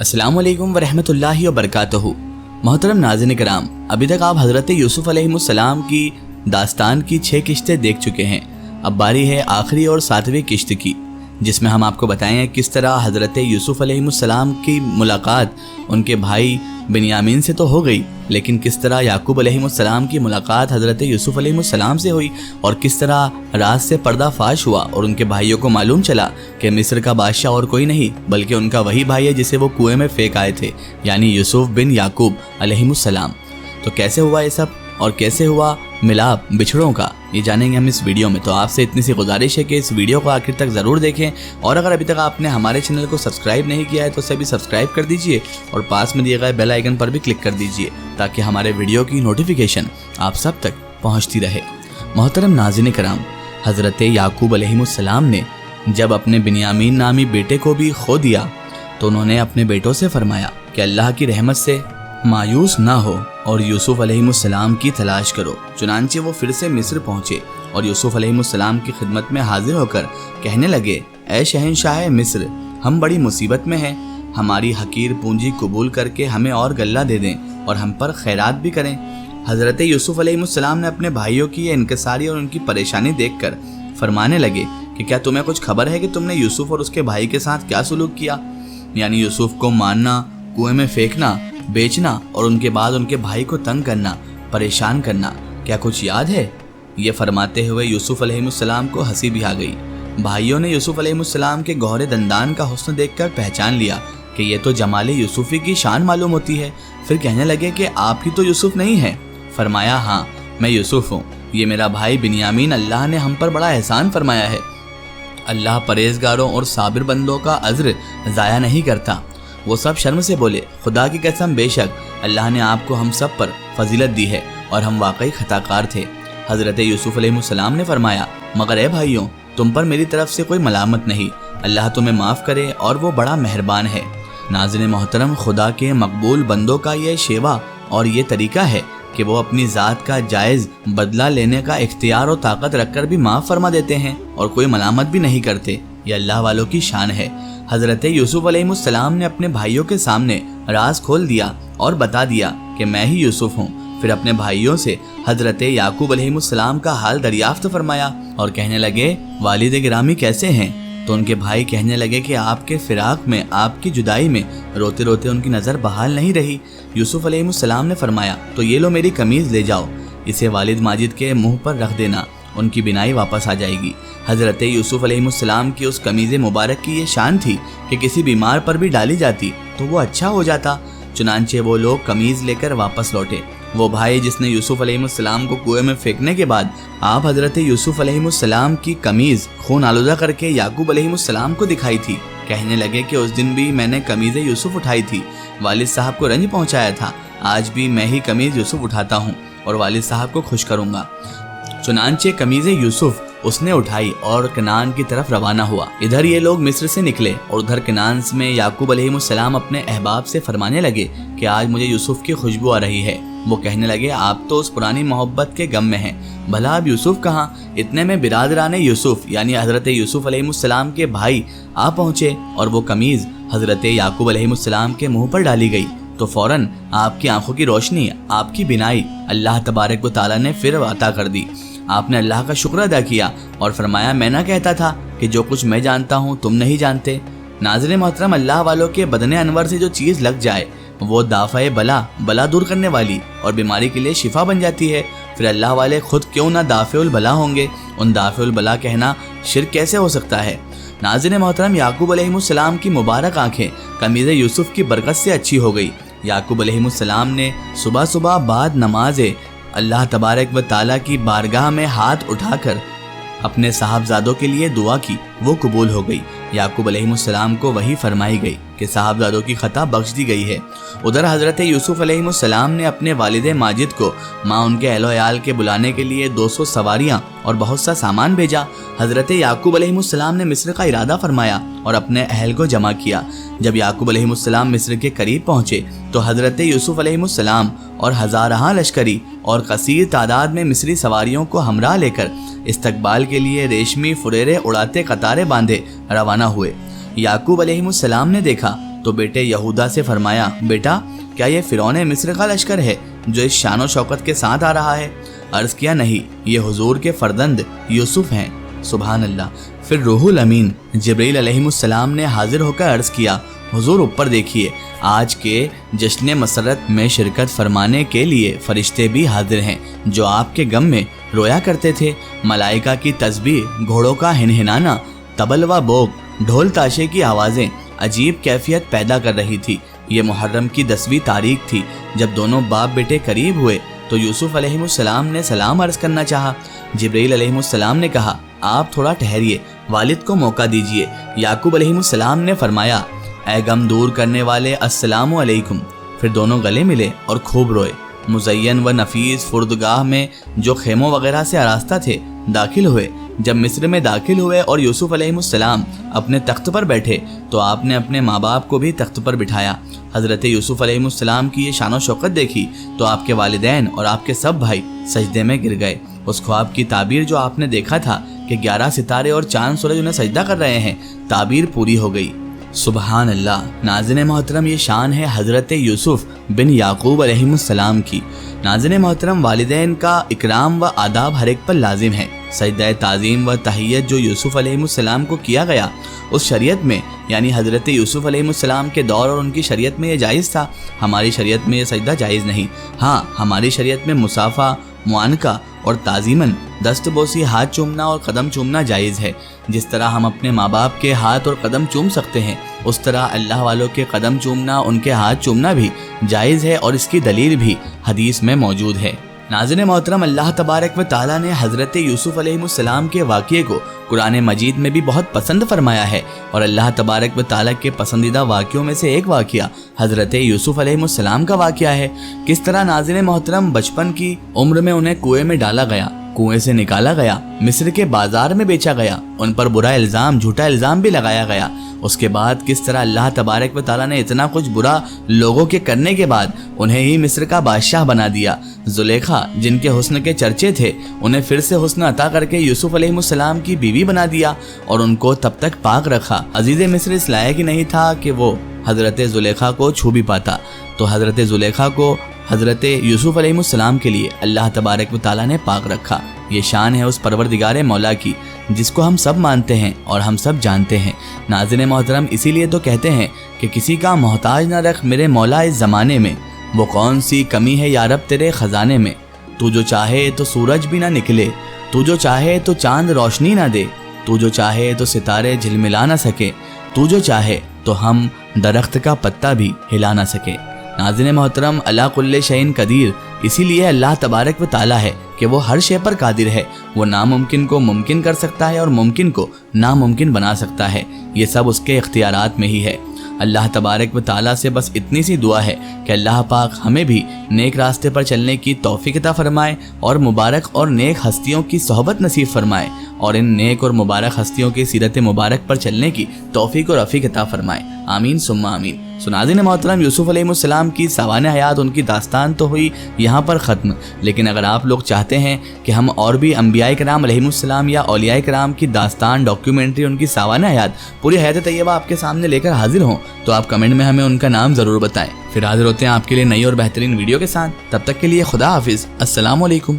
अस्सलाम वालेकुम वरहमत उल्लाहि वबरकातुहू। मोहतरम नाज़रीन कराम, अभी तक आप हज़रत यूसुफ़ अलैहिस्सलाम की दास्तान की 6 किश्तें देख चुके हैं। अब बारी है आखिरी और 7वीं किश्त की, जिसमें हम आपको बताएं किस तरह हज़रत यूसुफ़ अलैहिस्सलाम की मुलाकात उनके भाई बिन्यामीन से तो हो गई, लेकिन किस तरह याकूब अलैहिस्सलाम की मुलाकात हज़रत यूसुफ़ अलैहिस्सलाम से हुई और किस तरह राज से पर्दाफाश हुआ और उनके भाइयों को मालूम चला कि मिस्र का बादशाह और कोई नहीं बल्कि उनका वही भाई है जिसे वो कुएं में फेंक आए थे, यानी यूसुफ बिन याकूब अलैहिस्सलाम। तो कैसे हुआ ये सब और कैसे हुआ मिलाप बिछड़ों का, ये जानेंगे हम इस वीडियो में। तो आपसे इतनी सी गुजारिश है कि इस वीडियो को आखिर तक ज़रूर देखें, और अगर अभी तक आपने हमारे चैनल को सब्सक्राइब नहीं किया है तो उसे भी सब्सक्राइब कर दीजिए और पास में दिए गए बेल आइकन पर भी क्लिक कर दीजिए ताकि हमारे वीडियो की नोटिफिकेशन आप सब तक पहुँचती रहे। मोहतरम नाज़रीन कराम, हज़रत याकूब अलैहिस्सलाम ने जब अपने बिन्यामीन नामी बेटे को भी खो दिया तो उन्होंने अपने बेटों से फरमाया कि अल्लाह की रहमत से मायूस ना हो और यूसुफ अलैहिस्सलाम की तलाश करो। चुनांचे वो फिर से मिस्र पहुँचे और यूसुफ अलैहिस्सलाम की खिदमत में हाजिर होकर कहने लगे, ऐ शहंशाह मिस्र, हम बड़ी मुसीबत में हैं, हमारी हकीर पूंजी कबूल करके हमें और गल्ला दे दें और हम पर खैरात भी करें। हज़रत यूसुफ अलैहिस्सलाम ने अपने भाइयों की ये इनकसारी और उनकी परेशानी देखकर फरमाने लगे कि क्या तुम्हें कुछ खबर है कि तुमने यूसुफ और उसके भाई के साथ क्या सुलूक किया, यानी यूसुफ को मारना, कुएं में फेंकना, बेचना और उनके बाद उनके भाई को तंग करना, परेशान करना, क्या कुछ याद है? ये फरमाते हुए यूसुफ अलैहिस्सलाम को हंसी भी आ गई। भाइयों ने यूसुफ अलैहिस्सलाम के गौहरे दंदान का हुस्न देखकर पहचान लिया कि ये तो जमाले यूसुफी की शान मालूम होती है। फिर कहने लगे कि आप ही तो यूसुफ नहीं हैं। फरमाया, हाँ मैं यूसुफ हूँ, ये मेरा भाई बिन्यामीन। अल्लाह ने हम पर बड़ा एहसान फरमाया है। अल्लाह परहेजगारों और साबिर बंदों का अज्र ज़ाया नहीं करता। वो सब शर्म से बोले, खुदा की कसम, बेशक अल्लाह ने आपको हम सब पर फजीलत दी है और हम वाकई खताकार थे। हज़रत यूसुफ अलैहिस्सलाम ने फरमाया, मगर ए भाइयों, तुम पर मेरी तरफ से कोई मलामत नहीं, अल्लाह तुम्हें माफ़ करे और वो बड़ा मेहरबान है। नाज़रीन मोहतरम, खुदा के मकबूल बंदों का ये शेवा और ये तरीका है कि वो अपनी ज़ात का जायज़ बदला लेने का इख्तियार और ताकत रखकर भी माफ़ फरमा देते हैं और कोई मलामत भी नहीं करते। ये अल्लाह वालों की शान है। हज़रत यूसुफ अलैहिस्सलाम ने अपने भाइयों के सामने राज खोल दिया और बता दिया कि मैं ही यूसुफ हूँ। फिर अपने भाइयों से हज़रत याकूब अलैहिस्सलाम का हाल दरियाफ्त फरमाया और कहने लगे, वालिद गिरामी कैसे हैं? तो उनके भाई कहने लगे कि आपके फिराक में, आपकी जुदाई में रोते रोते उनकी नज़र बहाल नहीं रही। यूसुफ अलैहिस्सलाम ने फरमाया, तो ये लो मेरी कमीज़ ले जाओ, इसे वालिद माजिद के मुँह पर रख देना, उनकी बिनाई वापस आ जाएगी। हज़रत यूसुफ अलैहिस्सलाम की उस कमीज़ मुबारक की ये शान थी कि किसी बीमार पर भी डाली जाती तो वो अच्छा हो जाता। चुनांचे वो लोग कमीज़ लेकर वापस लौटे। वो भाई जिसने यूसुफ अलैहिस्सलाम को कुएं में फेंकने के बाद आप हज़रत यूसुफ अलैहिस्सलाम की कमीज़ खून आलूदा करके याकूब अलैहिस्सलाम को दिखाई थी, कहने लगे कि उस दिन भी मैंने कमीज़ यूसुफ उठाई थी, वालिद साहब को रंज पहुँचाया था, आज भी मैं ही कमीज़ यूसुफ उठाता हूँ और वालिद साहब को खुश करूँगा। चुनांचे कमीज़ यूसुफ उसने उठाई और कनान की तरफ रवाना हुआ। इधर ये लोग मिस्र से निकले और उधर कनान में याकूब अलैहिस्सलाम अपने अहबाब से फरमाने लगे कि आज मुझे यूसुफ की खुशबू आ रही है। वो कहने लगे, आप तो उस पुरानी मोहब्बत के गम में हैं, भला अब यूसुफ कहाँ? इतने में बिरादरान यूसुफ यानी हज़रत यूसुफ अलैहिस्सलाम के भाई आ पहुँचे और वो कमीज़ हज़रत याकूब अलैहिस्सलाम के मुँह पर डाली गई तो फौरन आपकी आंखों की रोशनी, आपकी बिनाई अल्लाह तबारक व तआला ने फिर अता कर दी। आपने अल्लाह का शुक्र अदा किया और फरमाया, मैं ना कहता था कि जो कुछ मैं जानता हूँ तुम नहीं जानते। नाज़रीन मोहतरम, अल्लाह वालों के बदने अनवर से जो चीज़ लग जाए वो दाफ़े बला दूर करने वाली और बीमारी के लिए शिफा बन जाती है। फिर अल्लाह वाले खुद क्यों ना दाफ़ेउल बला होंगे? उन दाफ़ेउल बला कहना शिर्क कैसे हो सकता है? नाज़रीन मोहतरम, याकूब अलैहिस्सलाम की मुबारक आँखें कमीज़ यूसुफ की बरकत से अच्छी हो गई। याकूब अलैहिस्सलाम ने सुबह सुबह बाद नमाज अल्लाह तबारक व ताला की बारगाह में हाथ उठाकर अपने साहबजादों के लिए दुआ की, वो कबूल हो गई। याकूब अलैहिस्सलाम को वही फरमाई गई कि साहबजादों की खता बख्श दी गई है। उधर हज़रत यूसुफ अलैहिस्सलाम ने अपने वालिद माजिद को माँ उनके अहलो याल के बुलाने के लिए 200 सवारियाँ और बहुत सा सामान भेजा। हज़रत याकूब अलैहिस्सलाम ने मिस्र का इरादा फरमाया और अपने अहल को जमा किया। जब याकूब अलैहिस्सलाम मिस्र के करीब पहुँचे तो हज़रत यूसुफ अलैहिस्सलाम और हज़ारहा लश्करी और कसीर तादाद में मिस्री सवारियों को हमरा लेकर इस्तकबाल के लिए रेशमी फुरेरे उड़ाते कतारे बांधे रवाना हुए। याकूब अलैहिस्सलाम ने देखा تو بیٹے یہودا سے فرمایا بیٹا کیا یہ فرعون مصر کا لشکر ہے جو اس شان و شوکت کے ساتھ آ رہا ہے؟ عرض کیا نہیں، یہ حضور کے فرزند یوسف ہیں۔ سبحان اللہ۔ پھر روح الامین جبرائیل علیہ السلام نے حاضر ہو کر عرض کیا حضور اوپر دیکھیے، آج کے جشن مسرت میں شرکت فرمانے کے لیے فرشتے بھی حاضر ہیں جو آپ کے غم میں رویا کرتے تھے۔ ملائکہ کی تسبیح، گھوڑوں کا ہنہنانا، طبل و بوگ، ڈھول تاشے کی آوازیں عجیب کیفیت پیدا کر رہی تھی۔ یہ محرم کی 10ویں تاریخ تھی۔ جب دونوں باپ بیٹے قریب ہوئے تو یوسف علیہ السلام نے سلام عرض کرنا چاہا۔ جبرائیل علیہ السلام نے کہا آپ تھوڑا ٹھہریے، والد کو موقع دیجیے۔ یعقوب علیہ السلام نے فرمایا اے غم دور کرنے والے السلام علیکم۔ پھر دونوں گلے ملے اور خوب روئے۔ مزین و نفیس فردگاہ میں جو خیموں وغیرہ سے آراستہ تھے داخل ہوئے۔ جب مصر میں داخل ہوئے اور یوسف علیہ السلام اپنے تخت پر بیٹھے تو آپ نے اپنے ماں باپ کو بھی تخت پر بٹھایا۔ حضرت یوسف علیہ السلام کی یہ شان و شوکت دیکھی تو آپ کے والدین اور آپ کے سب بھائی سجدے میں گر گئے۔ اس خواب کی تعبیر جو آپ نے دیکھا تھا کہ 11 ستارے اور چاند سورج انہیں سجدہ کر رہے ہیں، تعبیر پوری ہو گئی۔ سبحان اللہ۔ ناظرین محترم، یہ شان ہے حضرت یوسف بن یعقوب علیہ السلام کی۔ ناظرین محترم، والدین کا اکرام و آداب ہر ایک پر لازم ہے۔ سجدہ تعظیم و تحیت جو یوسف علیہ السلام کو کیا گیا اس شریعت میں، یعنی حضرت یوسف علیہ السلام کے دور اور ان کی شریعت میں یہ جائز تھا۔ ہماری شریعت میں یہ سجدہ جائز نہیں۔ ہاں، ہماری شریعت میں مصافحہ، معانقہ اور تعظیماً دست بوسی، ہاتھ چومنا اور قدم چومنا جائز ہے۔ جس طرح ہم اپنے ماں باپ کے ہاتھ اور قدم چوم سکتے ہیں، اس طرح اللہ والوں کے قدم چومنا، ان کے ہاتھ چومنا بھی جائز ہے، اور اس کی دلیل بھی حدیث میں موجود ہے۔ ناظرین محترم، اللہ تبارک و تعالیٰ نے حضرت یوسف علیہ السلام کے واقعے کو قرآن مجید میں بھی بہت پسند فرمایا ہے، اور اللہ تبارک و تعالیٰ کے پسندیدہ واقعوں میں سے ایک واقعہ حضرت یوسف علیہ السلام کا واقعہ ہے۔ کس طرح ناظرین محترم بچپن کی عمر میں انہیں کنویں میں ڈالا گیا، کنویں سے نکالا گیا، مصر کے بازار میں بیچا گیا، ان پر برا الزام، جھوٹا الزام بھی لگایا گیا۔ اس کے بعد کس طرح اللہ تبارک و تعالیٰ نے اتنا کچھ برا لوگوں کے کرنے کے بعد انہیں ہی مصر کا بادشاہ بنا دیا۔ زلیخا جن کے حسن کے چرچے تھے انہیں پھر سے حسن عطا کر کے یوسف علیہ السلام کی بیوی بنا دیا اور ان کو تب تک پاک رکھا۔ عزیز مصر اس لائق ہی نہیں تھا کہ وہ حضرت زلیخا کو چھو بھی پاتا، تو حضرت زلیخا کو حضرت یوسف علیہ السلام کے لیے اللہ تبارک و تعالیٰ نے پاک رکھا۔ یہ شان ہے اس پروردگار مولا کی جس کو ہم سب مانتے ہیں اور ہم سب جانتے ہیں۔ ناظرین محترم، اسی لیے تو کہتے ہیں کہ کسی کا محتاج نہ رکھ میرے مولا اس زمانے میں، وہ کون سی کمی ہے یا رب تیرے خزانے میں۔ تو جو چاہے تو سورج بھی نہ نکلے، تو جو چاہے تو چاند روشنی نہ دے، تو جو چاہے تو ستارے جھلملا نہ سکے، تو جو چاہے تو ہم درخت کا پتا بھی ہلا نہ سکے۔ ناظرین محترم، اللہ کل شیء قدیر، اسی لیے اللہ تبارک و تعالیٰ ہے کہ وہ ہر شے پر قادر ہے۔ وہ ناممکن کو ممکن کر سکتا ہے اور ممکن کو ناممکن بنا سکتا ہے۔ یہ سب اس کے اختیارات میں ہی ہے۔ اللہ تبارک و تعالیٰ سے بس اتنی سی دعا ہے کہ اللہ پاک ہمیں بھی نیک راستے پر چلنے کی توفیق عطا فرمائے اور مبارک اور نیک ہستیوں کی صحبت نصیب فرمائے، اور ان نیک اور مبارک ہستیوں کی سیرت مبارک پر چلنے کی توفیق اور رفیق عطا فرمائے۔ آمین ثم آمین۔ ناظرین محترم، یوسف علیہ السلام کی سوانح حیات، ان کی داستان تو ہوئی یہاں پر ختم، لیکن اگر آپ لوگ چاہتے ہیں کہ ہم اور بھی انبیاء کرام علیہ السلام یا اولیاء کرام کی داستان، ڈاکیومنٹری، ان کی سوانح حیات، پوری حیات طیبہ آپ کے سامنے لے کر حاضر ہوں تو آپ کمنٹ میں ہمیں ان کا نام ضرور بتائیں۔ پھر حاضر ہوتے ہیں آپ کے لیے نئی اور بہترین ویڈیو کے ساتھ۔ تب تک کے لیے خدا حافظ، السلام علیکم۔